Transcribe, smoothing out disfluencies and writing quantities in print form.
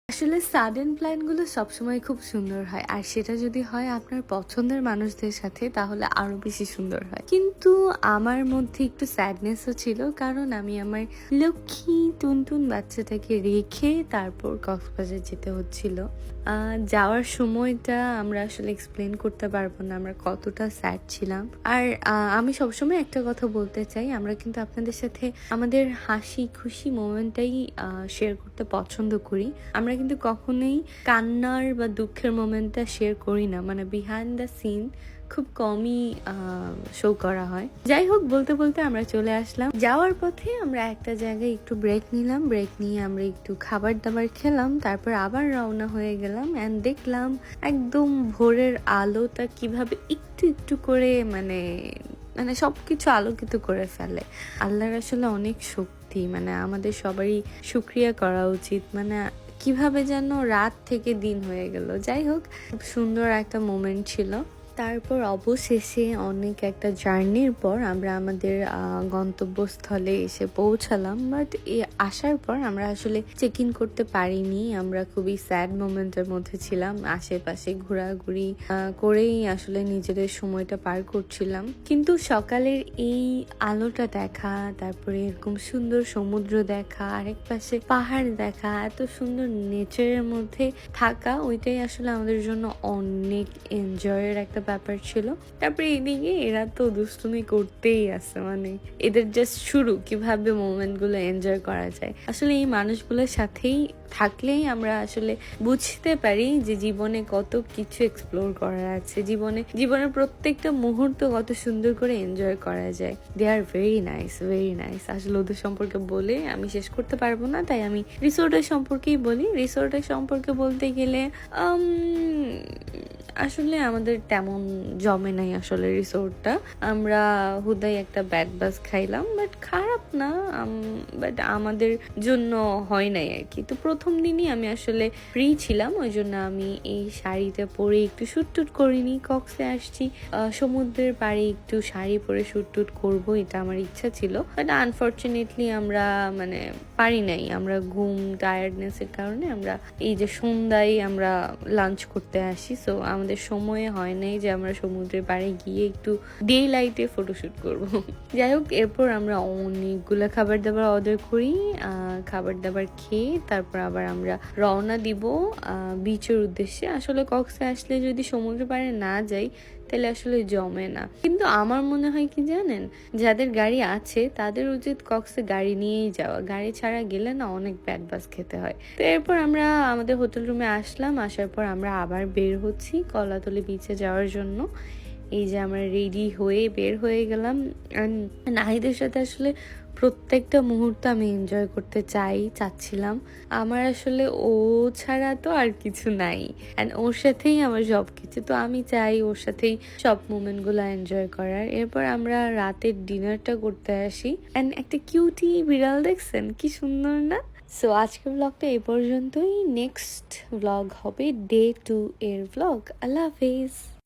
আসলে সাডেন প্ল্যানগুলো সবসময় খুব সুন্দর হয়, আর সেটা যদি হয় আপনার পছন্দের মানুষদের সাথে তাহলে আরো বেশি সুন্দর হয়। কিন্তু আমার মধ্যে একটু স্যাডনেসও ছিল, কারণ আমি আমার লক্ষ্মী টুনটুন বাচ্চাটাকে রেখে তারপর কক্সবাজার যেতে হচ্ছিল। যাওয়ার সময়টা আমরা আসলে এক্সপ্লেন করতে পারবো না আমরা কতটা স্যাড ছিলাম। আর আমি সবসময় একটা কথা বলতে চাই, আমরা কিন্তু আপনাদের সাথে আমাদের হাসি খুশি মোমেন্টটাই শেয়ার করতে পছন্দ করি। আমরা কিন্তু কখনোই কান্নার বা দুঃখের মোমেন্টটা শেয়ার করি না, মানে বিহাইন্ড দ্য সিন খুব কমই শো করা হয়। যাই হোক, বলতে বলতে আমরা চলে আসলাম। যাওয়ার পথে আমরা একটা জায়গায় একটু ব্রেক নিলাম, ব্রেক নিয়ে আমরা একটু খাবার দাবার খেলাম, তারপর আবার রওনা হয়ে গেলাম। অ্যান্ড দেখলাম একদম ভোরের আলোটা কিভাবে একটু একটু করে মানে মানে সবকিছু আলোকিত করে ফেলে। আল্লাহর আসলে অনেক শক্তি, মানে আমাদের সবারই শুকরিয়া করা উচিত। মানে কিভাবে যেন রাত থেকে দিন হয়ে গেল। যাই হোক, খুব সুন্দর একটা মোমেন্ট ছিল। তারপর অবশেষে অনেক একটা জার্নির পর আমরা আমাদের গন্তব্যস্থলে এসে পৌঁছালাম। বাট আসার পর আমরা আসলে চেক ইন করতে পারিনি, আমরা খুবই স্যাড মোমেন্টের মধ্যে ছিলাম। আশেপাশে ঘোরাঘুরি করেই আসলে নিজেদের সময়টা পার করছিলাম। কিন্তু সকালের এই আলোটা দেখা, তারপরে এরকম সুন্দর সমুদ্র দেখা, আরেক পাশে পাহাড় দেখা, এত সুন্দর নেচারের মধ্যে থাকা, ওইটাই আসলে আমাদের জন্য অনেক এনজয়ের একটা ব্যাপার ছিল। তারপরে এদিকে এরা তো দুষ্টুমি করতেই আছে, মানে এদের জাস্ট শুরু কিভাবে মোমেন্ট গুলো এনজয় করা যায়। আসলে এই মানুষগুলোর সাথেই থাকলেই আমরা আসলে বুঝতে পারি যে জীবনে কত কিছু এক্সপ্লোর করার আছে, জীবনের প্রত্যেকটা মুহূর্ত কত সুন্দর করে এনজয় করা যায়। They are very nice, very nice. আসলে ওদের সম্পর্কে বলে আমি শেষ করতে পারবো না, তাই আমি রিসোর্টের সম্পর্কেই বলি। রিসোর্টের সম্পর্কে বলতে গেলে আসলে আমাদের তেমন জমে নাই আসলে রিসোর্টটা। আমরা হুদাই একটা ব্যাড বাস খাইলাম, বাট খারাপ না, বাট আমাদের জন্য হয় নাই আর কি। তো প্রথম দিনই আমি আসলে ফ্রি ছিলাম, ওই জন্য আমি এই শাড়িটা পরে একটু শুটটুট করিনি। কক্সে আসছি, সমুদ্রের পাড়ে একটু শাড়ি পরে শুটটুট করবো, এটা আমার ইচ্ছা ছিল। বাট আনফর্চুনেটলি আমরা মানে পারি নাই। আমরা ঘুম টায়ার্ডনেসের কারণে আমরা এই যে সন্ধ্যায় আমরা লাঞ্চ করতে আসি, সো আমাদের সময় হয় নাই যে আমরা সমুদ্রের পাড়ে গিয়ে একটু ডে লাইটে ফটোশুট করব। যাই হোক, এরপর আমরা অনেকগুলো খাবার দাবার অর্ডার করি। খাবার দাবার খেয়ে তারপর আবার আমরা রওনা দিব বিচের উদ্দেশ্যে। আসলে কক্সে আসলে যদি সমুদ্র পাড়ে না যাই তাহলে আসলে জমে না। কিন্তু আমার মনে হয় কি জানেন, যাদের গাড়ি আছে তাদের উচিত কক্সে গাড়ি নিয়েই যাওয়া। গাড়ি ছাড়া গেলে না অনেক ব্যাড বাস খেতে হয়। তো এরপর আমরা আমাদের হোটেল রুমে আসলাম। আসার পর আমরা আবার বের হচ্ছি কলাতলি বিচে যাওয়ার জন্য। এই যে আমরা রেডি হয়ে বের হয়ে গেলাম। নাহিদের সাথে আসলে প্রত্যেকটা মুহূর্ত আমি এনজয় করতে চাচ্ছিলাম। আমার আসলে ও ছাড়া তো আর কিছু নাই, অ্যান্ড ওর সাথেই আমার সব কিছু। তো আমি চাই ওর সাথেই সব মোমেন্টগুলো এনজয় করার। এরপর আমরা রাতের ডিনারটা করতে আসি, অ্যান্ড একটা কিউটি বিড়াল দেখছেন, কি সুন্দর না? সো আজকের ব্লগটা এই পর্যন্তই। নেক্সট ব্লগ হবে ডে 2 এর ব্লগ। আল্লাহ হাফিজ।